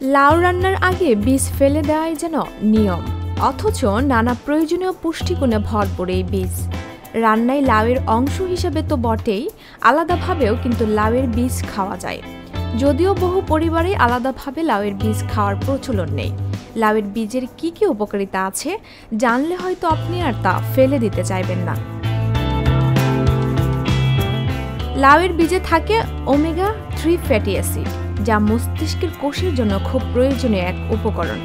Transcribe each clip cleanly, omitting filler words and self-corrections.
লাউ রান্নার আগে বীজ ফেলে দেওয়াই যেন নিয়ম, অথচ নানা প্রয়োজনীয় পুষ্টিগুণে ভরপুর এই বীজ। রান্নায় লাউয়ের অংশ হিসেবে তো বটেই, আলাদাভাবেও কিন্তু লাউয়ের বীজ খাওয়া যায়। যদিও বহু পরিবারে আলাদাভাবে লাউয়ের বীজ খাওয়ার প্রচলন নেই। লাউয়ের বীজের কি কি উপকারিতা আছে জানলে হয়তো আপনি আর তা ফেলে দিতে চাইবেন না। লাউয়ের বীজে থাকে ওমেগা-3 ফ্যাটি অ্যাসিড, যা মস্তিষ্কের কোষের জন্য খুব প্রয়োজনীয় এক উপকরণ।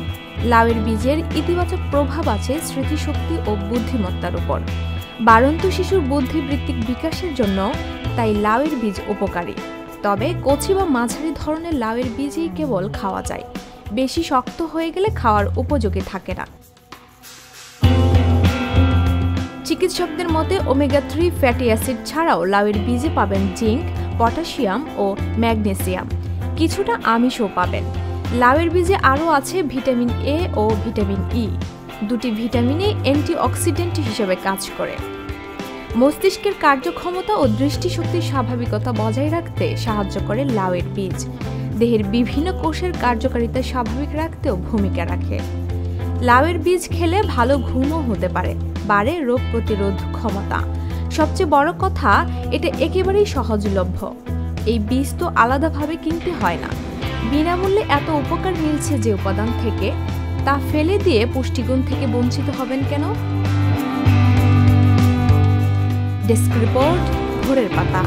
লাউয়ের বীজের ইতিবাচক প্রভাব আছে স্মৃতিশক্তি ও বুদ্ধিমত্তার উপর। বাড়ন্ত শিশুর বুদ্ধিবৃত্তিক বিকাশের জন্য তাই লাউয়ের বীজ উপকারী। তবে কচি বা মাঝারি ধরনের লাউয়ের বীজই কেবল খাওয়া যায়, বেশি শক্ত হয়ে গেলে খাওয়ার উপযোগী থাকে না। চিকিৎসকদের মতে ওমেগা-3 ফ্যাটি অ্যাসিড ছাড়াও লাউয়ের বীজে পাবেন জিঙ্ক, পটাশিয়াম ও ম্যাগনেসিয়াম, কিছুটা আমিষও পাবেন। লাউয়ের বীজে আরও আছে vitamin A O vitamin E, দুটি ভিটামিনই অ্যান্টিঅক্সিডেন্ট হিসেবে কাজ করে। মস্তিষ্কের কার্যক্ষমতা ও দৃষ্টিশক্তির স্বাভাবিকতা বজায় রাখতে সাহায্য করে লাউয়ের বীজ। দেহের বিভিন্ন কোষের কার্যকারিতা স্বাভাবিক রাখতেও ভূমিকা রাখে। লাউয়ের বীজ খেলে ভালো ঘুমও হতে পারে, বাড়ে রোগ প্রতিরোধ ক্ষমতা। সবচেয়ে বড় কথা, এটা একেবারেই সহজলভ্য। এই বীজ তো আলাদাভাবে কিনতে হয় না। বিনামূল্যে এত উপকার মিলছে যে উপাদান থেকে, তা ফেলে দিয়ে পুষ্টিগুণ থেকে বঞ্চিত হবেন কেন? ডেস্ক রিপোর্ট, ভোরের পাতা।